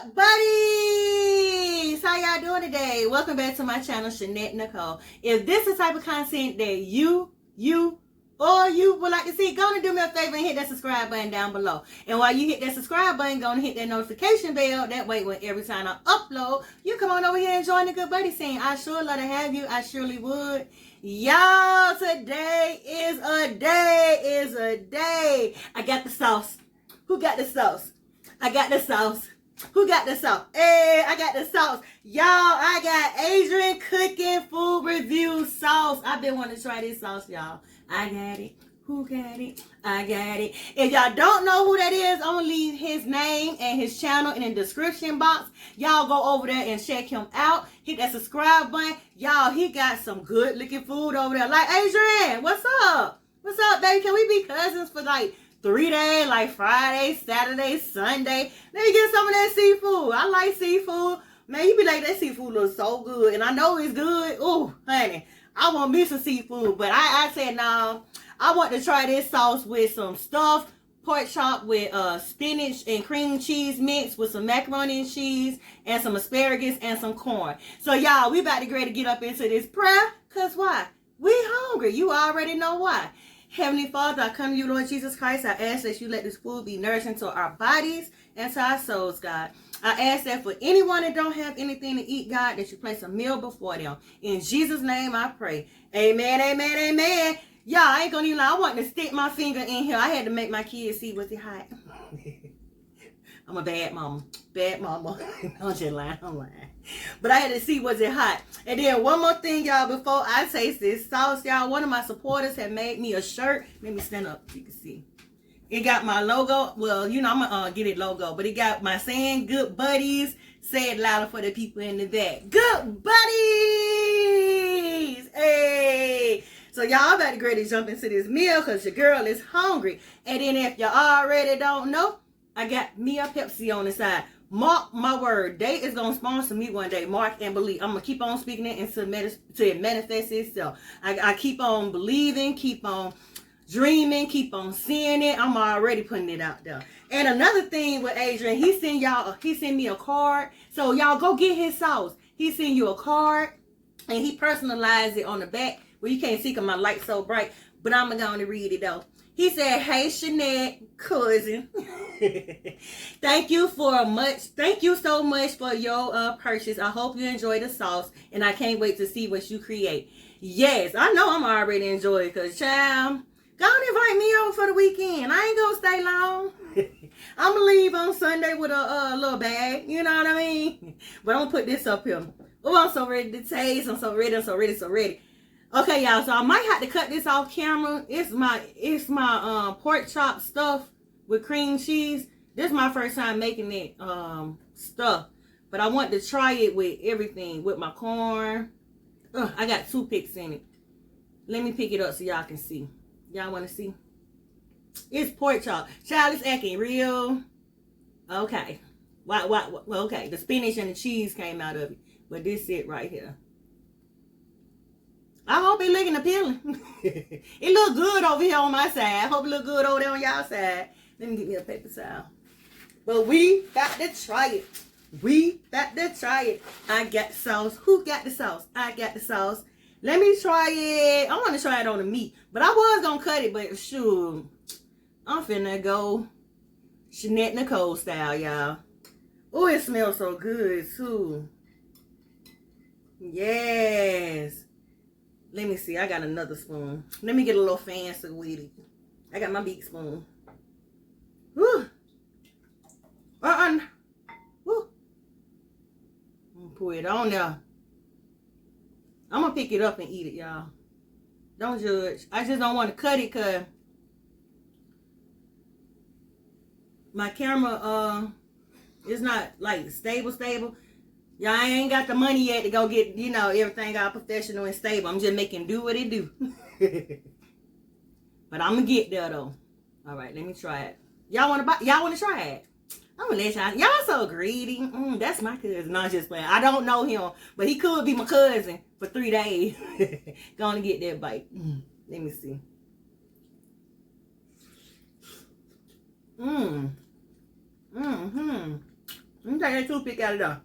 good buddies? How y'all doing today? Welcome back to my channel, Shanette Nicole. If this is the type of content that you would like to see, go and do me a favor and hit that subscribe button down below. And while you hit that subscribe button, go and hit that notification bell. That way, when every time I upload, you come on over here and join the good buddy scene. I sure love to have you. I surely would. Y'all, today is a day. I got the sauce. Who got the sauce? I got the sauce. Who got the sauce? Hey, I got the sauce. Y'all, I got Adrian cooking food review sauce. I've been wanting to try this sauce, y'all. I got it. Who got it? I got it. If y'all don't know who that is, I'm going to leave his name and his channel in the description box. Y'all go over there and check him out. Hit that subscribe button. Y'all, he got some good looking food over there. Like, Adrian, what's up? What's up, baby? Can we be cousins for like 3 days, like Friday, Saturday, Sunday? Let me get some of that seafood. I like seafood. Man, you be like, that seafood looks so good. And I know it's good. Ooh, honey, I want me some seafood. But I said, no, I want to try this sauce with some stuffed pork chop with spinach and cream cheese mixed with some macaroni and cheese and some asparagus and some corn. So, y'all, we about to get up into this prayer. Because why? We hungry. You already know why. Heavenly Father, I come to you, Lord Jesus Christ. I ask that you let this food be nourishing to our bodies and to our souls, God. I ask that for anyone that don't have anything to eat, God, that you place a meal before them. In Jesus' name I pray. Amen, amen, amen. Y'all, I ain't gonna even lie. I want to stick my finger in here. I had to make my kids see what's it hot. I'm a bad mama. Bad mama. I'm just lying. I'm lying. But I had to see was it hot. And then one more thing, y'all, before I taste this sauce, y'all, one of my supporters had made me a shirt. Let me stand up so you can see. It got my logo. Well, you know, I'm going to get it logo. But it got my saying, good buddies. Say it louder for the people in the back. Good buddies. Hey. So y'all about to ready to jump into this meal because your girl is hungry. And then if you already don't know, I got me a Pepsi on the side. Mark my word, they is going to sponsor me one day. Mark and believe. I'm going to keep on speaking it until it manifests itself. I keep on believing, keep on dreaming, keep on seeing it. I'm already putting it out there. And another thing with Adrian, he sent me a card. So y'all go get his sauce. He sent you a card and he personalized it on the back. Well, you can't see because my light's so bright, but I'm going to read it though. He said, hey, Shanette, cousin. Thank you so much for your purchase. I hope you enjoy the sauce, and I can't wait to see what you create. Yes, I know I'm already enjoying because, child, go and invite me over for the weekend. I ain't going to stay long. I'm going to leave on Sunday with a little bag. You know what I mean? But I'm going to put this up here. Oh, I'm so ready to taste. I'm so ready. Okay, y'all, so I might have to cut this off camera. It's my pork chop stuff with cream cheese. This is my first time making it stuff. But I want to try it with everything, with my corn. I got toothpicks in it. Let me pick it up so y'all can see. Y'all want to see? It's pork chop. Child, it's acting real. Okay. Well, okay, the spinach and the cheese came out of it. But this is it right here. I hope it looking appealing. It look good over here on my side. I hope it look good over there on y'all side. Let me get me a paper towel. But we got to try it. I got the sauce. Who got the sauce? I got the sauce. Let me try it. I want to try it on the meat. But I was going to cut it. But shoot, I'm finna go Shanette Nicole style, y'all. Oh, it smells so good too. Yes. Let me see. I got another spoon. Let me get a little fancy with it. I got my big spoon. Woo. Woo. I'm gonna pour it on there. I'm gonna pick it up and eat it, y'all. Don't judge. I just don't want to cut it because my camera is not like stable. Y'all, I ain't got the money yet to go get, you know, everything all professional and stable. I'm just making do what it do. But I'm going to get there, though. All right, let me try it. Y'all want to try it? I'm going to let y'all. Y'all so greedy. That's my cousin. No, I'm just playing. I don't know him, but he could be my cousin for 3 days. Going to get that bite. Let me see. Let me take that toothpick out of there.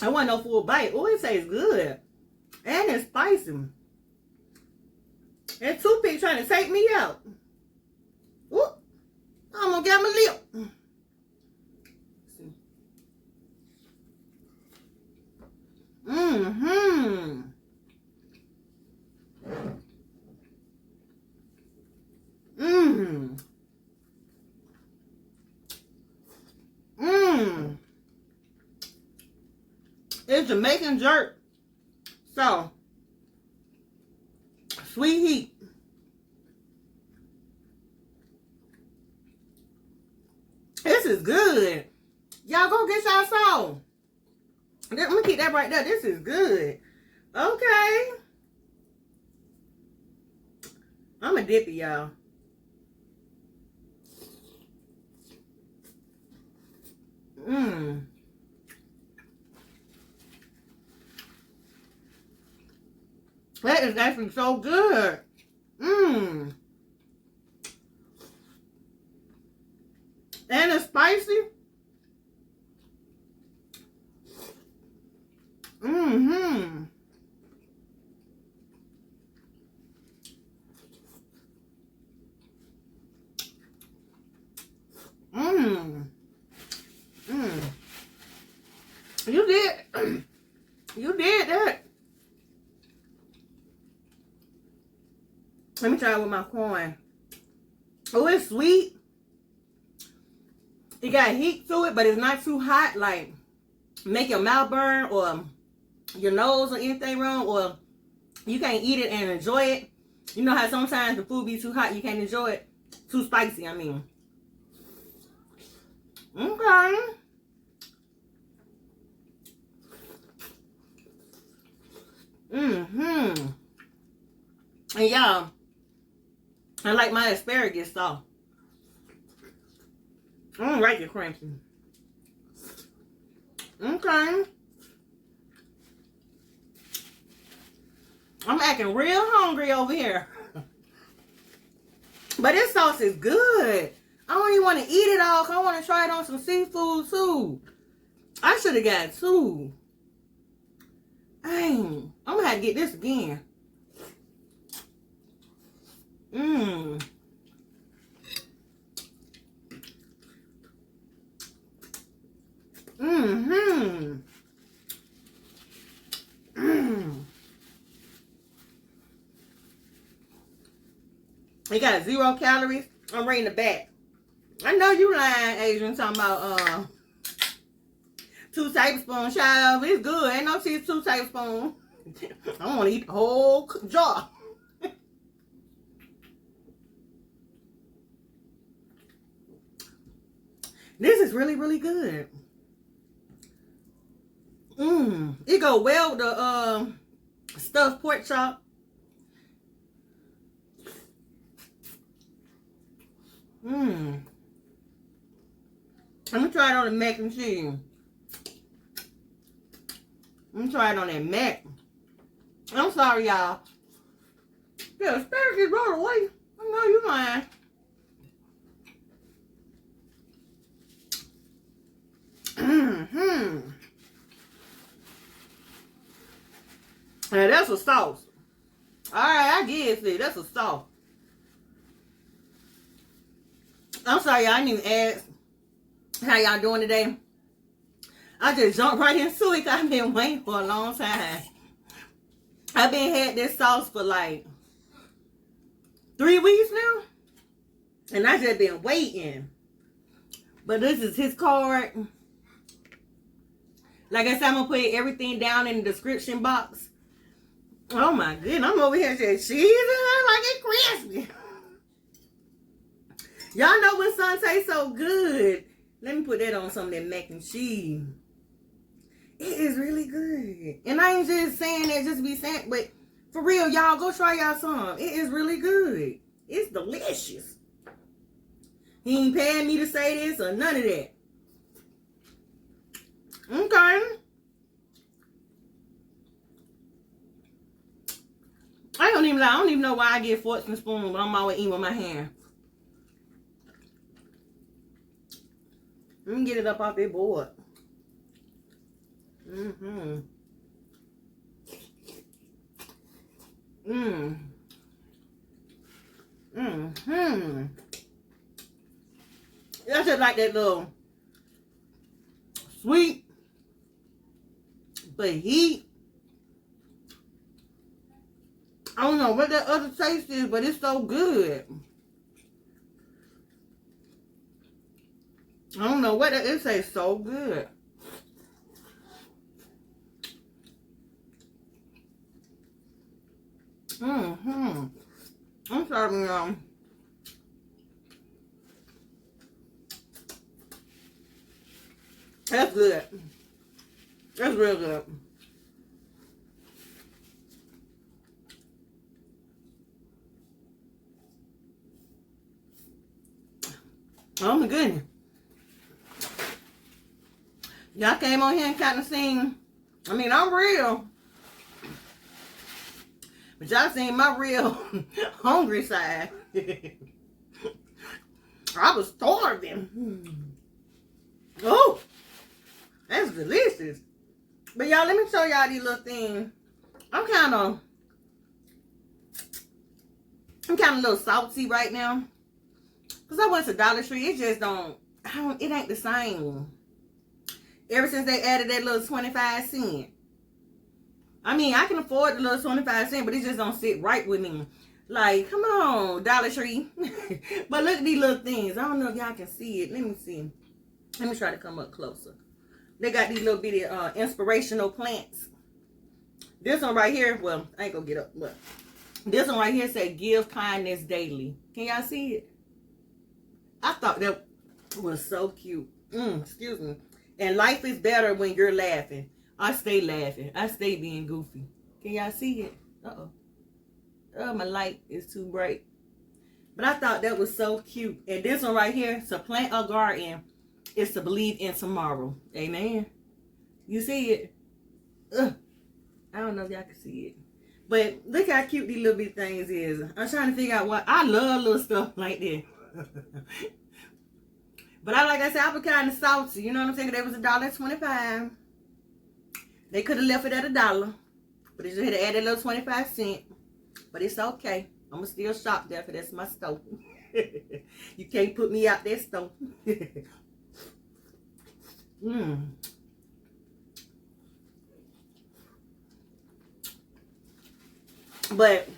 I want no full bite. Oh, it tastes good. And it's spicy. That toothpick trying to take me out. Ooh, I'm gonna get my lip. Mm-hmm. Mmm. Mmm. It's Jamaican jerk. So, sweet heat. This is good. Y'all go get y'all some. Let me keep that right there. This is good. Okay. I'm a dip it, y'all. Mmm. That is actually so good. Mmm. And it's spicy. Mm-hmm. Mmm. Mmm. You did. You did that. Let me try it with my corn. Oh, it's sweet. It got heat to it, but it's not too hot, like make your mouth burn or your nose or anything wrong, or you can't eat it and enjoy it. You know how sometimes the food be too hot, you can't enjoy it. Too spicy, I mean. Okay. Mm-hmm. And y'all, I like my asparagus soft. I don't like it crunchy. Okay. I'm acting real hungry over here. But this sauce is good. I don't even want to eat it all because I want to try it on some seafood too. I should have got two. Dang. I'm going to have to get this again. Mmm. Mm-hmm. Mmm. It got 0 calories. I'm reading the back. I know you lying, Adrian, talking about 2 tablespoons, child. It's good. Ain't no cheese, 2 tablespoons. I want to eat the whole jar. This is really, really good. Mmm. It go well with the stuffed pork chop. Mmm. Let me try it on the mac and cheese. Let me try it on that mac. I'm sorry, y'all. The asparagus rolled away. I know you lying. Mm-hmm. Now that's a sauce. Alright, I get it. That's a sauce. I'm sorry, y'all. I didn't even ask how y'all doing today. I just jumped right into it because I've been waiting for a long time. I've been had this sauce for like 3 weeks now. And I just been waiting. But this is his card. Like I said, I'm going to put everything down in the description box. Oh my goodness. I'm over here just cheesing her like it's crispy. Y'all know when something tastes so good. Let me put that on some of that mac and cheese. It is really good. And I ain't just saying that just to be saying, but for real, y'all, go try y'all some. It is really good. It's delicious. He ain't paying me to say this or none of that. Okay. I don't even know why I get forks and spoons, but I'm always eating with my hand. Let me get it up off that board. I just like that little sweet, but heat. I don't know what that other taste is, but it's so good. I don't know what it tastes so good. I'm sorry, y'all. That's good. That's real good. Oh my goodness. Y'all came on here and kind of seen. I mean, I'm real. But y'all seen my real hungry side. I was starving. Oh, that's delicious. But y'all, let me show y'all these little things. I'm kind of a little salty right now. Because I went to Dollar Tree. It just it ain't the same. Ever since they added that little 25 cents. I mean, I can afford the little 25 cents, but it just don't sit right with me. Like, come on, Dollar Tree. But look at these little things. I don't know if y'all can see it. Let me see. Let me try to come up closer. They got these little bitty inspirational plants. This one right here, well, I ain't gonna get up, but this one right here said, give kindness daily. Can y'all see it? I thought that was so cute. Excuse me. And life is better when you're laughing. I stay laughing. I stay being goofy. Can y'all see it? Uh-oh. Oh, my light is too bright. But I thought that was so cute. And this one right here, to plant a garden is to believe in tomorrow. Amen. You see it? I don't know if y'all can see it. But look how cute these little bit things is. I'm trying to figure out what. I love little stuff like that. But like I said, I was kind of salty. You know what I'm saying? That was $1.25. They could have left it at $1. But they just had to add a little 25 cents. But it's okay. I'm going to still shop there because that's my store. You can't put me out that store. But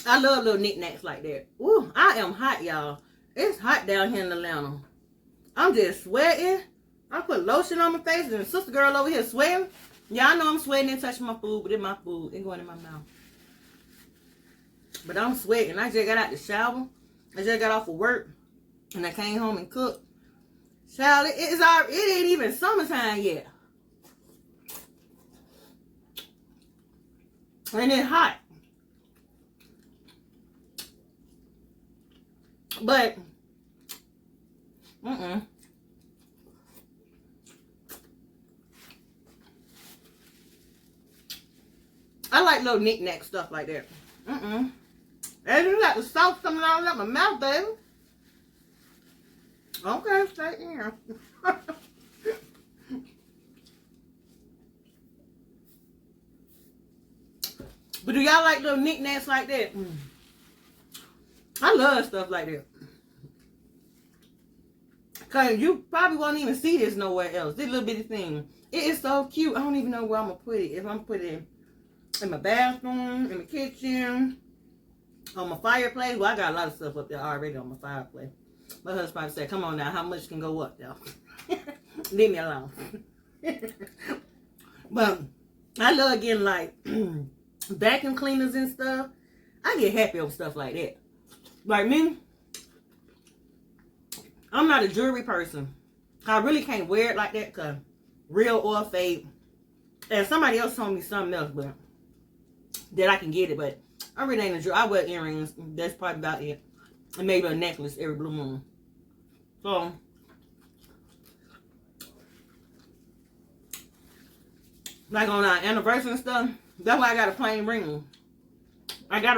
I love little knickknacks like that. Ooh, I am hot, y'all. It's hot down here in Atlanta. I'm just sweating. I put lotion on my face and the sister girl over here sweating. Y'all know I'm sweating and touching my food, but it's my food. It's going in my mouth. But I'm sweating. I just got out the shower. I just got off of work. And I came home and cooked. Child, it ain't even summertime yet. And it's hot. But, I like little knick-knack stuff like that. And you got the sauce coming all out my mouth, baby. Okay, stay here. But do y'all like little knick-knacks like that? I love stuff like that. Because you probably won't even see this nowhere else. This little bitty thing. It is so cute. I don't even know where I'm going to put it. If I'm going to put it in my bathroom, in my kitchen, on my fireplace. Well, I got a lot of stuff up there already on my fireplace. My husband probably said, come on now, how much can go up there? Leave me alone. But I love getting like vacuum cleaners and stuff. I get happy over stuff like that. Like me, I'm not a jewelry person. I really can't wear it like that because real or fake. And somebody else told me something else, but that I can get it. But I really ain't a jewelry. I wear earrings. That's probably about it. And maybe a necklace every blue moon. So, like on our anniversary and stuff, that's why I got a plain ring. I got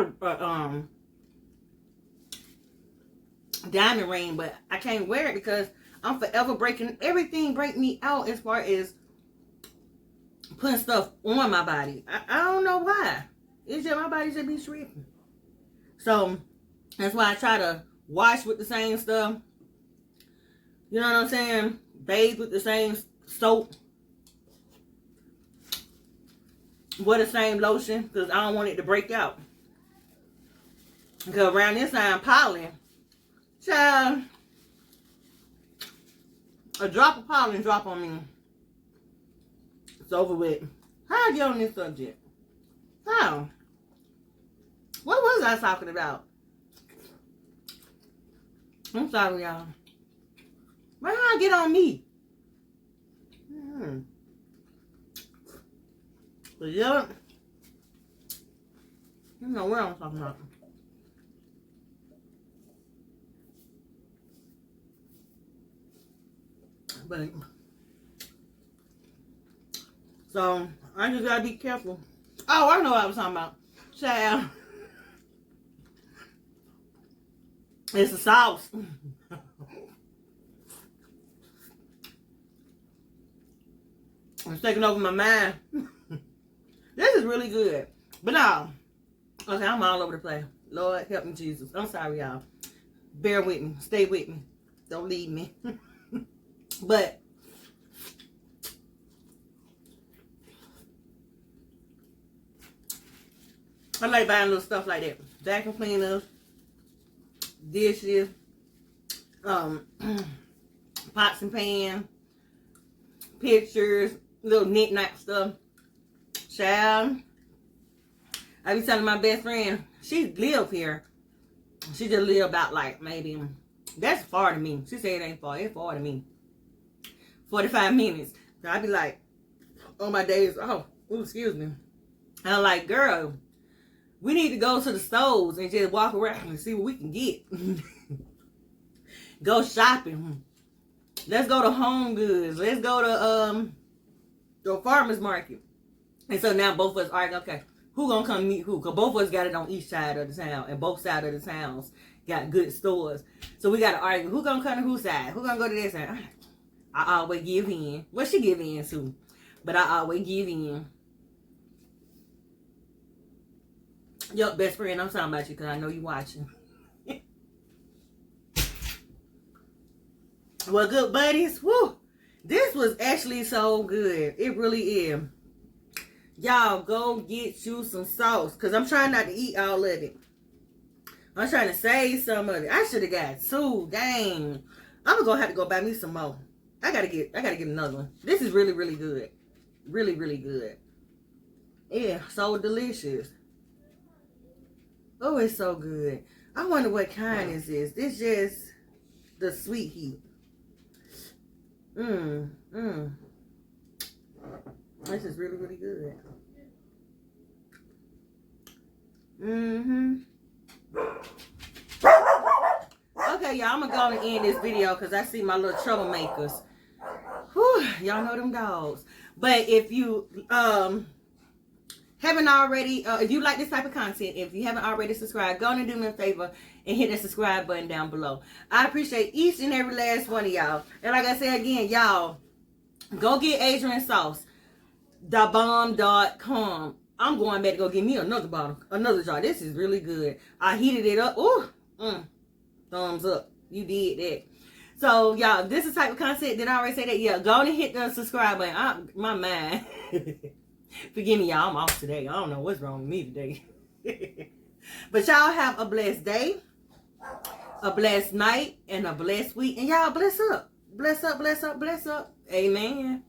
diamond ring, but I can't wear it because I'm forever breaking everything. Break me out as far as putting stuff on my body. I don't know why. It's just my body should be shrinking. So that's why I try to wash with the same stuff. You know what I'm saying? Bathe with the same soap. Wear the same lotion because I don't want it to break out. Because around this time, pollen, child, a drop of pollen drop on me. It's over with. How I get on this subject? How? What was I talking about? I'm sorry, y'all. But how I get on me? But yeah, I don't know what I'm talking about. But so I just gotta be careful. Oh, I know what I was talking about. Child. It's the sauce. It's taking over my mind. This is really good. But no. Okay, I'm all over the place. Lord, help me, Jesus. I'm sorry, y'all. Bear with me. Stay with me. Don't leave me. But I like buying little stuff like that. Vacuum cleaners, dishes, pots and pans, pictures, little knick-knack stuff. Child, I be telling my best friend, she live here. She just live about like maybe, that's far to me. She said it ain't far. It's far to me. 45 minutes. So I be like, on my days, oh, ooh, excuse me. And I'm like, girl, we need to go to the stores and just walk around and see what we can get. Go shopping. Let's go to Home Goods. Let's go to the farmer's market. And so now both of us argue, okay, who gonna come meet who? Because both of us got it on each side of the town. And both sides of the towns got good stores. So we got to argue, who gonna come to whose side? Who gonna go to this side? I always give in. Well, she give in too. But I always give in. Yup, best friend, I'm talking about you because I know you watching. Well, good buddies. Woo! This was actually so good. It really is. Y'all go get you some sauce because I'm trying not to eat all of it. I'm trying to save some of it. I should have got 2. Dang. I'm gonna have to go buy me some more. I gotta get another one. This is really, really good. Really, really good. Yeah, so delicious. Oh, it's so good. I wonder what kind is this. This just the sweet heat. This is really, really good. Okay, y'all, I'm gonna go and end this video because I see my little troublemakers. Whew, y'all know them dogs. But if you haven't already, if you like this type of content, if you haven't already subscribed, go and do me a favor and hit that subscribe button down below. I appreciate each and every last one of y'all. And like I said again, y'all, go get Adrian sauce. thebomb.com. I'm going back to go get me another bottle, another jar. This is really good. I heated it up. Ooh, thumbs up. You did that. So, y'all, this is the type of content. Did I already say that? Yeah, go and hit the subscribe button. My mind. Forgive me, y'all. I'm off today. I don't know what's wrong with me today. But y'all have a blessed day, a blessed night, and a blessed week. And y'all bless up. Bless up, bless up, bless up. Amen.